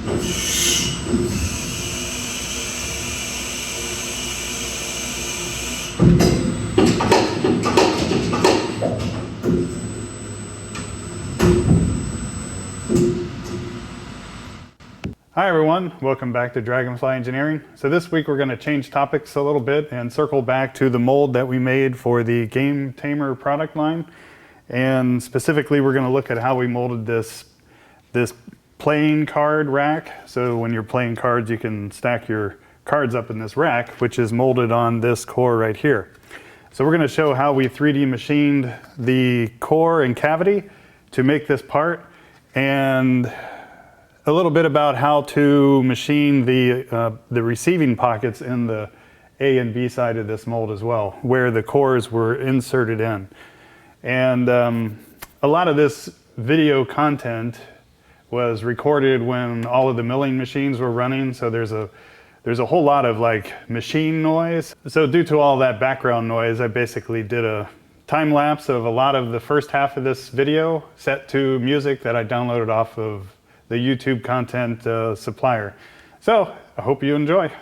Hi everyone, welcome back to Dragonfly Engineering. So this week we're going to change topics a little bit and circle back to the mold that we made for the Gametamer product line. And specifically we're going to look at how we molded this playing card rack. So when you're playing cards you can stack your cards up in this rack, which is molded on this core right here. So we're going to show how we 3D machined the core and cavity to make this part, and a little bit about how to machine the receiving pockets in the A and B side of this mold as well, where the cores were inserted in. And a lot of this video content was recorded when all of the milling machines were running, so there's a whole lot of like machine noise. So due to all that background noise, I basically did a time lapse of a lot of the first half of this video set to music that I downloaded off of the YouTube content supplier. So I hope you enjoy.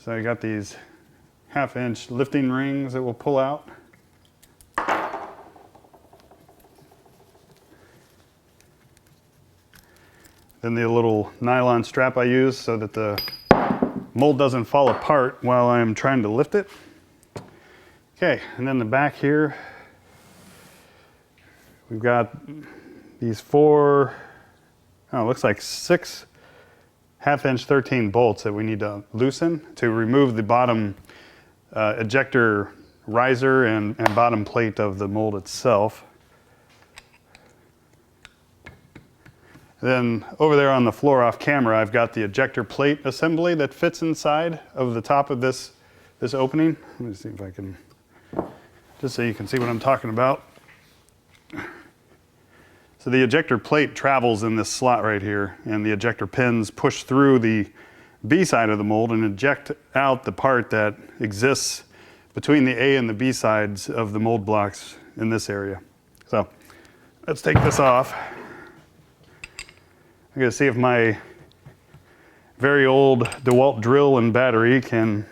So I got these 1/2 inch lifting rings that we'll pull out. Then the little nylon strap I use so that the mold doesn't fall apart while I'm trying to lift it. Okay, and then the back here, we've got these 4, oh, it looks like 6 1/2 inch 13 bolts that we need to loosen to remove the bottom ejector riser and bottom plate of the mold itself. Then over there on the floor off camera, I've got the ejector plate assembly that fits inside of the top of this opening. Let me see if I can, just so you can see what I'm talking about. So the ejector plate travels in this slot right here, and the ejector pins push through the B side of the mold and eject out the part that exists between the A and the B sides of the mold blocks in this area. So let's take this off. I'm going to see if my very old DeWalt drill and battery can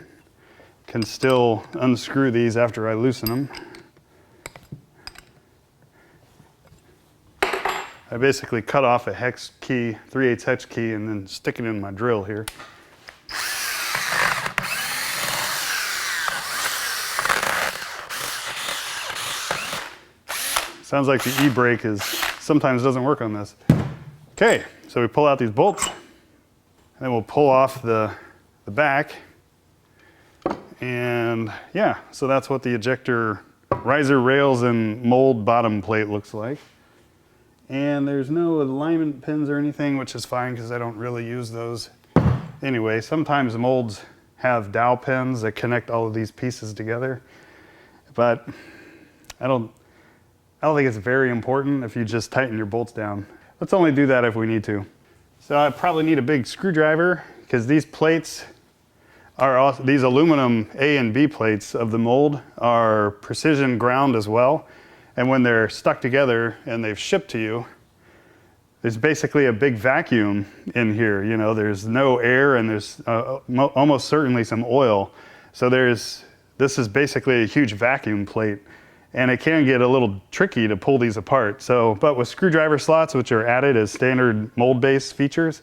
still unscrew these after I loosen them. I basically cut off a hex key, 3/8 hex key, and then stick it in my drill here. Sounds like the e-brake sometimes doesn't work on this. Okay, so we pull out these bolts, and then we'll pull off the back. And yeah, so that's what the ejector riser rails and mold bottom plate looks like. And there's no alignment pins or anything, which is fine because I don't really use those. Anyway, sometimes molds have dowel pins that connect all of these pieces together, but I don't think it's very important if you just tighten your bolts down. Let's only do that if we need to. So I probably need a big screwdriver because these plates are also, these aluminum A and B plates of the mold are precision ground as well. And when they're stuck together and they've shipped to you, there's basically a big vacuum in here. You know, there's no air and there's almost certainly some oil. So this is basically a huge vacuum plate. And it can get a little tricky to pull these apart. So, but with screwdriver slots, which are added as standard mold-based features,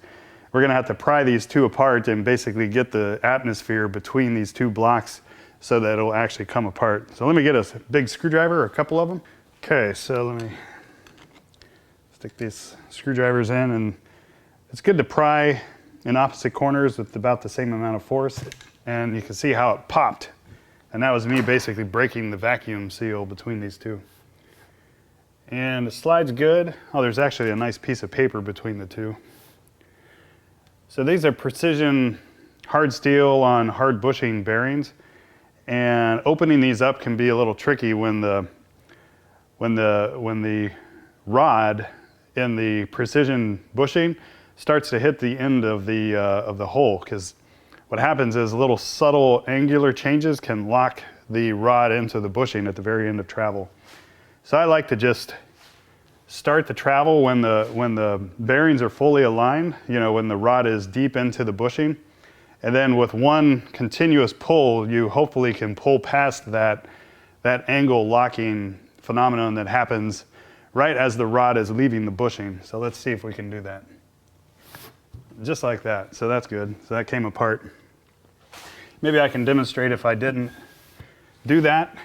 we're gonna have to pry these two apart and basically get the atmosphere between these two blocks so that it'll actually come apart. So let me get a big screwdriver, or a couple of them. Okay, so let me stick these screwdrivers in, and it's good to pry in opposite corners with about the same amount of force. And you can see how it popped. And that was me basically breaking the vacuum seal between these two. And the slide's good. Oh, there's actually a nice piece of paper between the two. So these are precision hard steel on hard bushing bearings. And opening these up can be a little tricky when the rod in the precision bushing starts to hit the end of the hole, because what happens is little subtle angular changes can lock the rod into the bushing at the very end of travel. So I like to just start the travel when the bearings are fully aligned, you know, when the rod is deep into the bushing. And then with one continuous pull, you hopefully can pull past that angle locking phenomenon that happens right as the rod is leaving the bushing. So let's see if we can do that. Just like that. So that's good. So that came apart. Maybe I can demonstrate if I didn't do that.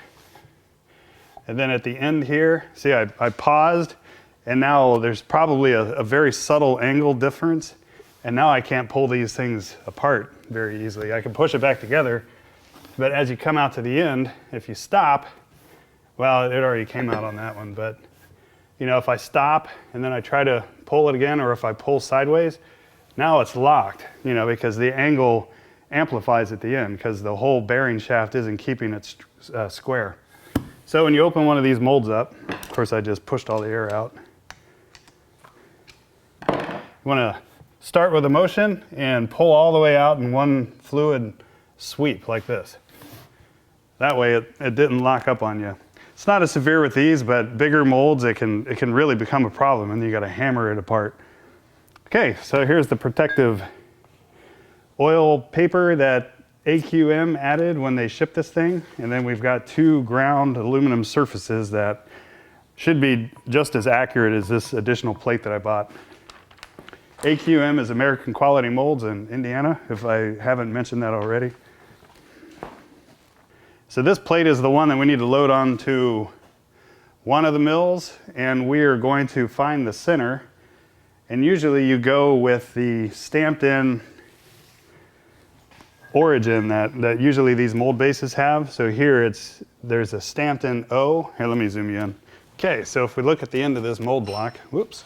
And then at the end here, see, I paused, and now there's probably a very subtle angle difference. And now I can't pull these things apart very easily. I can push it back together, but as you come out to the end, if you stop, well, it already came out on that one, but you know, if I stop and then I try to pull it again, or if I pull sideways, now it's locked, you know, because the angle amplifies at the end because the whole bearing shaft isn't keeping it square. So when you open one of these molds up, of course I just pushed all the air out. You want to start with a motion and pull all the way out in one fluid sweep like this. That way it didn't lock up on you. It's not as severe with these, but bigger molds, it can really become a problem, and you got to hammer it apart. Okay, so here's the protective oil paper that AQM added when they shipped this thing, and then we've got 2 ground aluminum surfaces that should be just as accurate as this additional plate that I bought. AQM is American Quality Molds in Indiana, if I haven't mentioned that already. So this plate is the one that we need to load onto one of the mills, and we are going to find the center. And usually you go with the stamped in origin that usually these mold bases have. So here there's a stamped in O. Here, let me zoom you in. Okay, so if we look at the end of this mold block, whoops,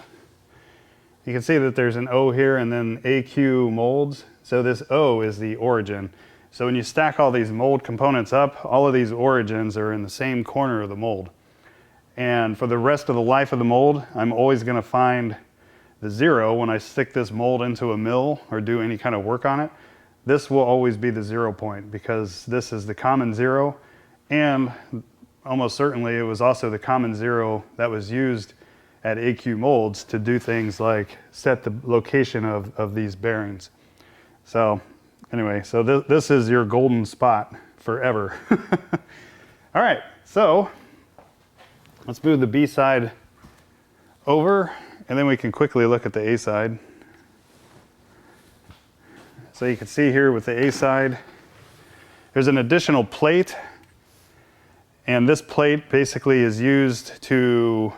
you can see that there's an O here and then AQ molds. So this O is the origin. So when you stack all these mold components up, all of these origins are in the same corner of the mold. And for the rest of the life of the mold, I'm always going to find the 0 when I stick this mold into a mill or do any kind of work on it. This will always be the 0 point because this is the common 0, and almost certainly it was also the common 0 that was used at AQ molds to do things like set the location of these bearings. So anyway, so this is your golden spot forever. All right, so let's move the B side over, and then we can quickly look at the A side. So you can see here with the A side, there's an additional plate, and this plate basically is used to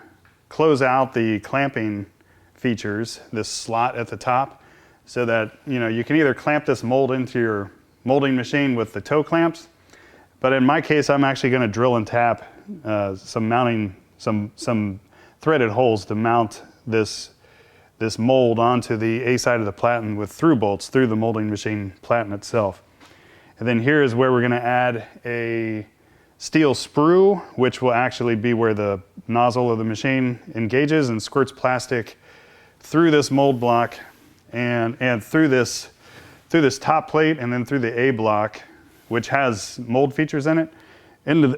close out the clamping features, this slot at the top, so that you can either clamp this mold into your molding machine with the toe clamps, but in my case I'm actually going to drill and tap some threaded holes to mount this mold onto the A side of the platen with through bolts through the molding machine platen itself. And then here is where we're going to add a steel sprue, which will actually be where the nozzle of the machine engages and squirts plastic through this mold block and through this top plate, and then through the A block, which has mold features in it,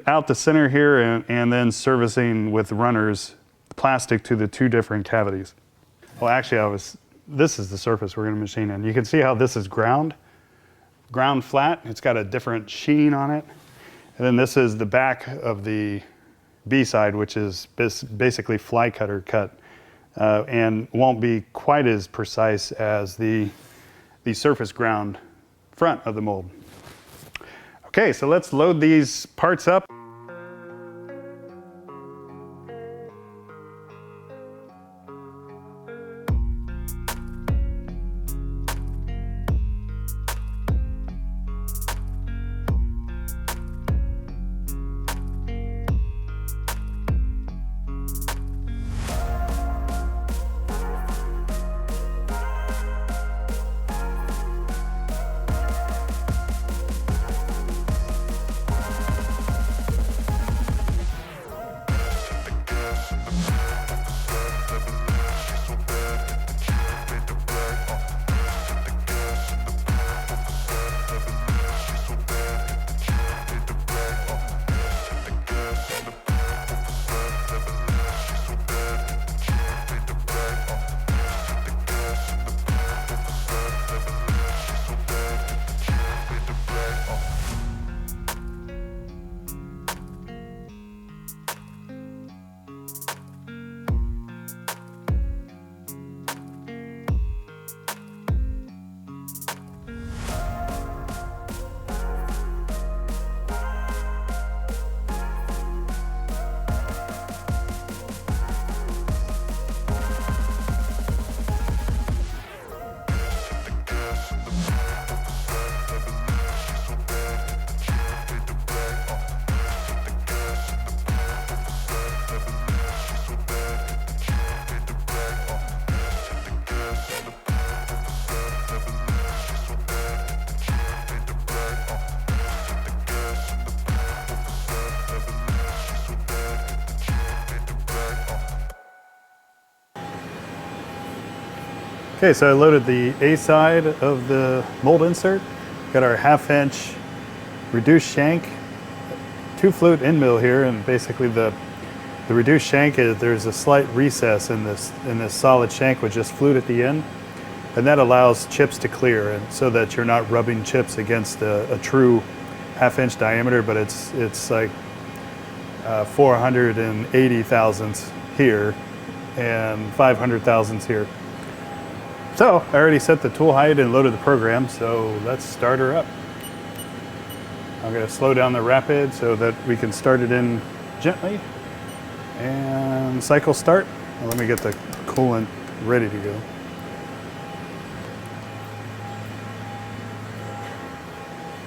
out the center here, and then servicing with runners plastic to the 2 different cavities. Well, actually, this is the surface we're going to machine in. You can see how this is ground flat. It's got a different sheen on it. And then this is the back of the B side, which is basically fly cutter cut, and won't be quite as precise as the surface ground front of the mold. Okay, so let's load these parts up. Okay, so I loaded the A side of the mold insert. Got our 1/2 inch reduced shank, 2 flute end mill here, and basically the reduced shank is there's a slight recess in this solid shank with just flute at the end. and that allows chips to clear, and so that you're not rubbing chips against a true half-inch diameter, but it's like 480 thousandths here and 500 thousandths here. So I already set the tool height and loaded the program, so let's start her up. I'm going to slow down the rapid so that we can start it in gently. And cycle start. Well, let me get the coolant ready to go.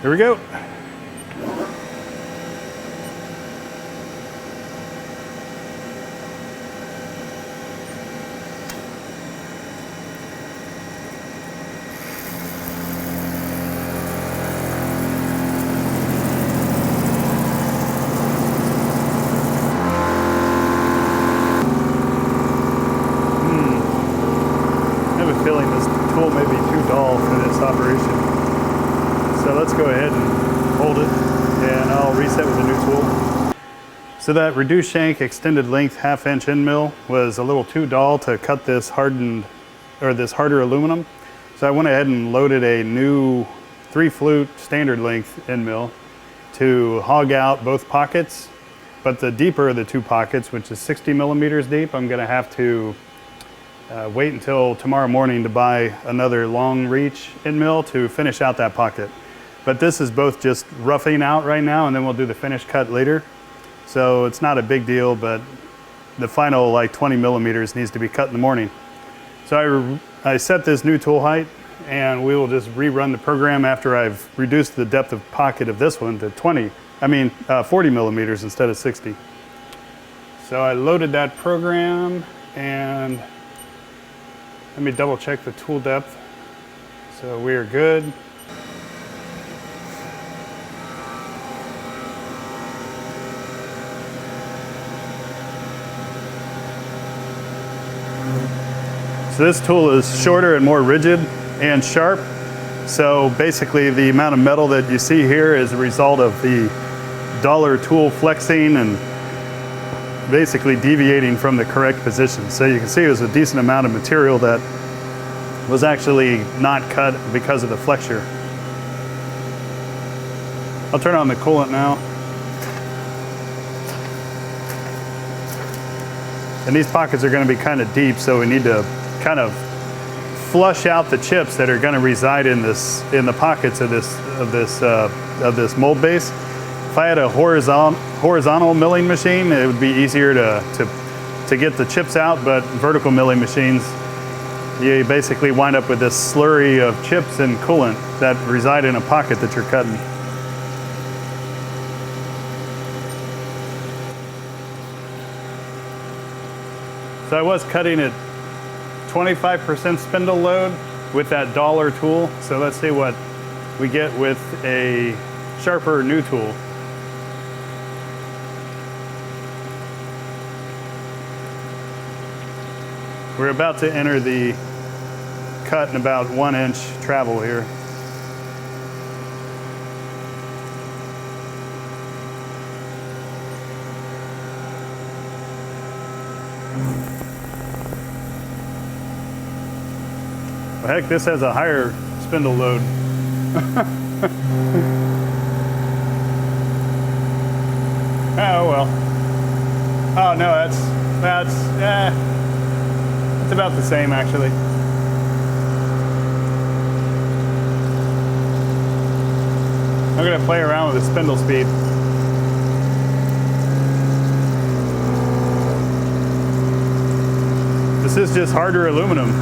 Here we go. Feeling this tool may be too dull for this operation. So let's go ahead and hold it, and I'll reset with a new tool. So that reduced shank extended length half-inch end mill was a little too dull to cut this hardened, or this harder aluminum. So I went ahead and loaded a new 3-flute standard length end mill to hog out both pockets. But the deeper of the two pockets, which is 60 millimeters deep, I'm going to have to wait until tomorrow morning to buy another long reach end mill to finish out that pocket. But this is both just roughing out right now, and then we'll do the finish cut later. So it's not a big deal, but the final like 20 millimeters needs to be cut in the morning. So I set this new tool height, and we will just rerun the program after I've reduced the depth of pocket of this one to 40 millimeters instead of 60. So I loaded that program, and let me double check the tool depth. So we are good. So this tool is shorter and more rigid and sharp. So basically the amount of metal that you see here is a result of the dollar tool flexing and basically deviating from the correct position. So you can see there's a decent amount of material that was actually not cut because of the flexure. I'll turn on the coolant now. And these pockets are going to be kind of deep, so we need to kind of flush out the chips that are going to reside in the pockets of this mold base. If I had a horizontal milling machine, it would be easier to get the chips out, but vertical milling machines, you basically wind up with this slurry of chips and coolant that reside in a pocket that you're cutting. So I was cutting at 25% spindle load with that dollar tool. So let's see what we get with a sharper new tool. We're about to enter the cut in about 1 inch travel here. Well, heck, this has a higher spindle load. Oh well. Oh no, it's about the same actually. I'm gonna play around with the spindle speed. This is just harder aluminum.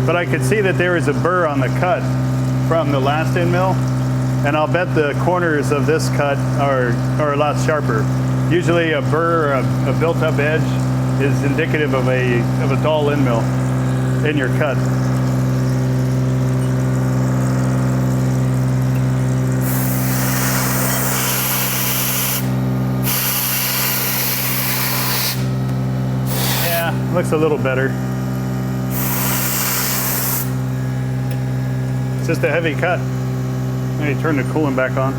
But I could see that there is a burr on the cut from the last end mill, and I'll bet the corners of this cut are a lot sharper. Usually a burr, a built-up edge, is indicative of a dull end mill in your cut. Yeah, looks a little better. It's just a heavy cut. Let me turn the coolant back on.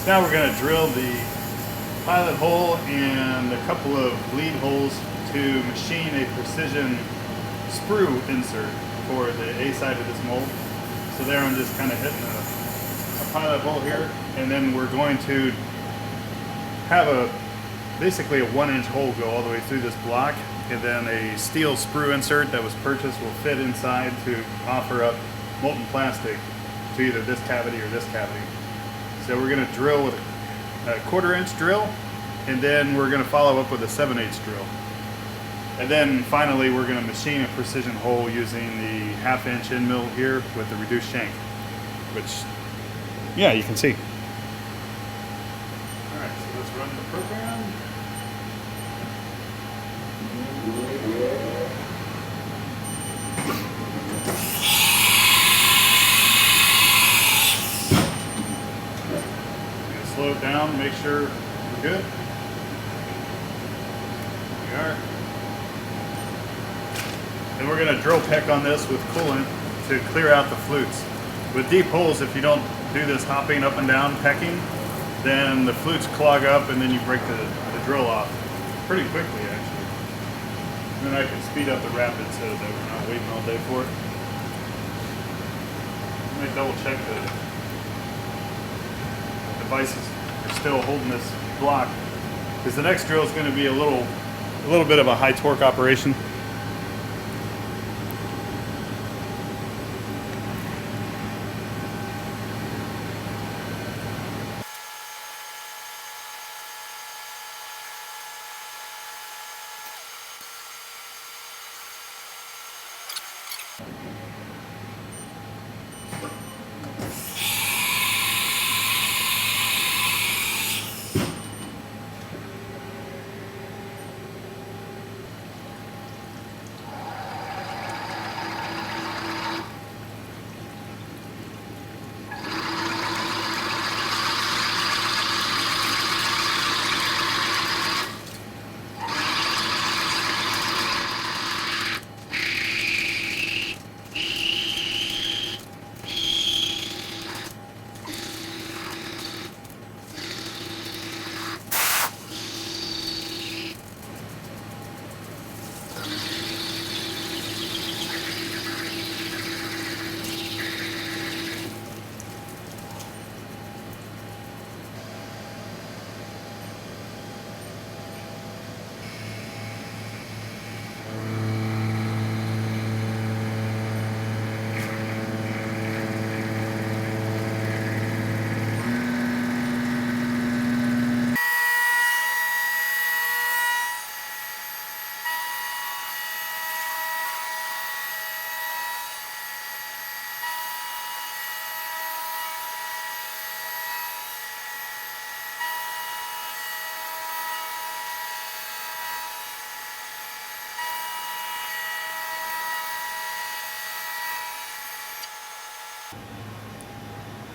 Now we're going to drill the pilot hole and a couple of bleed holes to machine a precision sprue insert for the A side of this mold. So there I'm just kind of hitting a pilot hole here, and then we're going to have basically a 1-inch hole go all the way through this block, and then a steel sprue insert that was purchased will fit inside to offer up molten plastic to either this cavity or this cavity. So we're going to drill with a 1/4-inch drill, and then we're going to follow up with a 7/8 drill. And then finally we're going to machine a precision hole using the 1/2-inch end mill here with the reduced shank, which, yeah, you can see. Alright, so let's run the program. Slow it down, make sure we're good. There we are. And we're going to drill peck on this with coolant to clear out the flutes. With deep holes, if you don't do this hopping up and down pecking, then the flutes clog up and then you break the drill off pretty quickly, actually. And then I can speed up the rapid so that we're not waiting all day for it. Let me double check the devices are still holding this block, because the next drill is going to be a little bit of a high torque operation.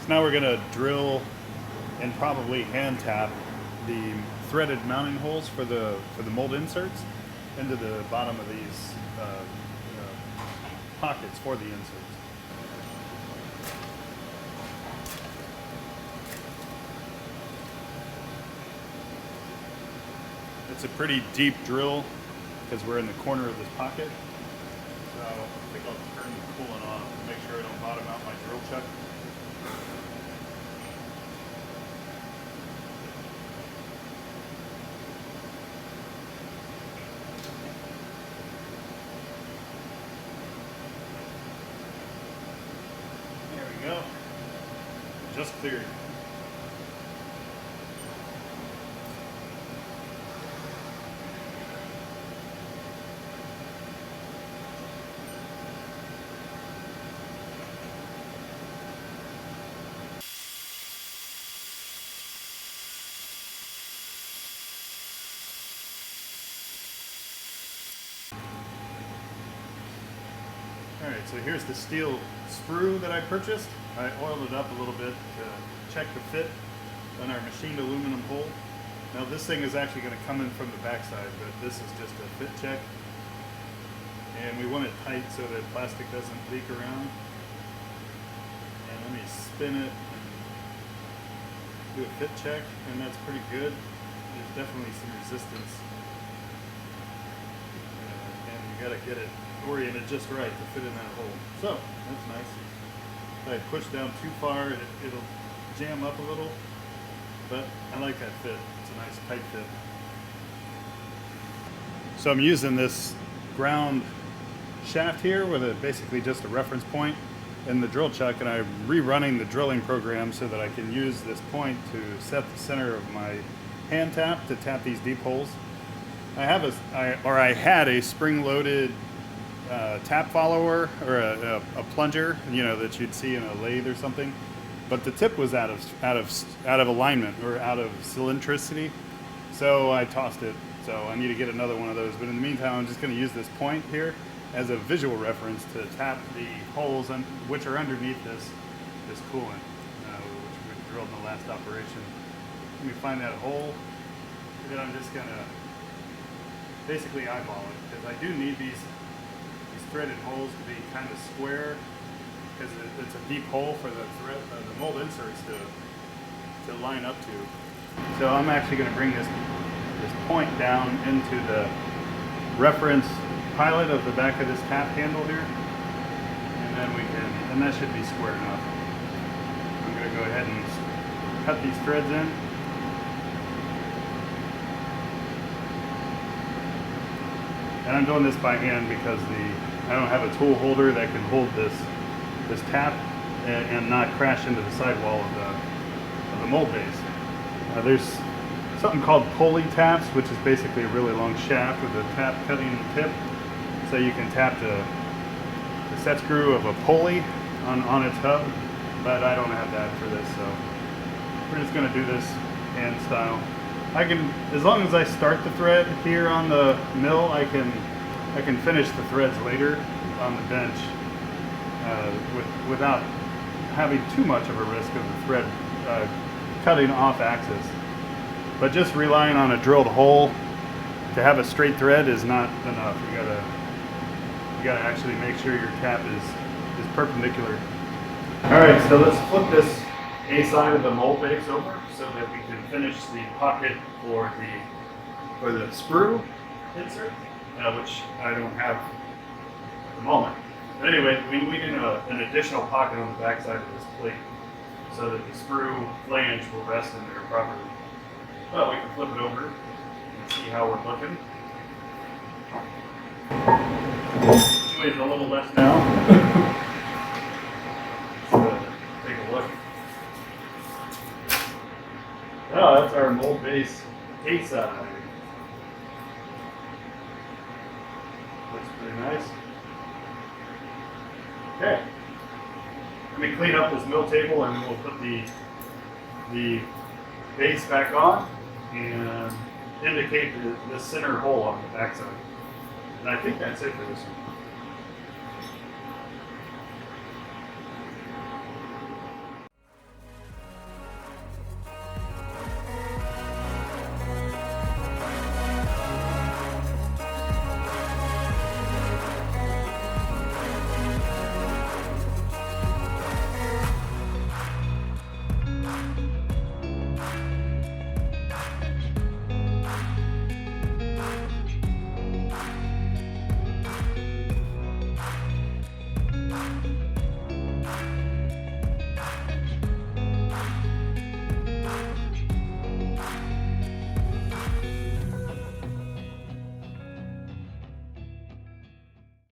Now we're going to drill and probably hand tap the threaded mounting holes for the mold inserts into the bottom of these pockets for the inserts. It's a pretty deep drill because we're in the corner of this pocket. So I think I'll turn the coolant on to make sure I don't bottom out my drill chuck. Go. Just cleared. Alright, so here's the steel sprue that I purchased. I oiled it up a little bit to check the fit on our machined aluminum hole. Now this thing is actually going to come in from the backside, but this is just a fit check. And we want it tight so that plastic doesn't leak around. And let me spin it and do a fit check, and that's pretty good. There's definitely some resistance, and you got to get it oriented just right to fit in that hole. So that's nice. If I push down too far, it'll jam up a little, but I like that fit. It's a nice tight fit. So I'm using this ground shaft here with basically just a reference point in the drill chuck, and I'm rerunning the drilling program so that I can use this point to set the center of my hand tap to tap these deep holes. I had a spring-loaded tap follower, or a plunger, that you'd see in a lathe or something, but the tip was out of alignment, or out of cylindricity, so I tossed it. So I need to get another one of those. But in the meantime, I'm just going to use this point here as a visual reference to tap the holes which are underneath this coolant, which we drilled in the last operation. Let me find that hole, and then I'm just going to basically eyeball it, because I do need these threaded holes to be kind of square, because it's a deep hole for the mold inserts to line up to. So I'm actually going to bring this point down into the reference pilot of the back of this tap handle here, and that should be square enough. I'm going to go ahead and cut these threads in. And I'm doing this by hand because I don't have a tool holder that can hold this tap and not crash into the sidewall of the mold base. There's something called pulley taps, which is basically a really long shaft with a tap cutting tip, so you can tap the set screw of a pulley on its hub, but I don't have that for this, so we're just going to do this hand style. As long as I start the thread here on the mill, I can finish the threads later on the bench without having too much of a risk of the thread cutting off axis. But just relying on a drilled hole to have a straight thread is not enough. You gotta actually make sure your tap is perpendicular. All right, so let's flip this A side of the mold base over so that we can finish the pocket for the sprue insert, which I don't have at the moment. But anyway, we need an additional pocket on the back side of this plate so that the sprue flange will rest in there properly. Well, we can flip it over and see how we're looking. Weighs a little less now. Let's take a look. Oh, that's our mold base A side. Looks pretty nice. Okay. Let me clean up this mill table, and we'll put the base back on and indicate the center hole on the backside. And I think that's it for this one.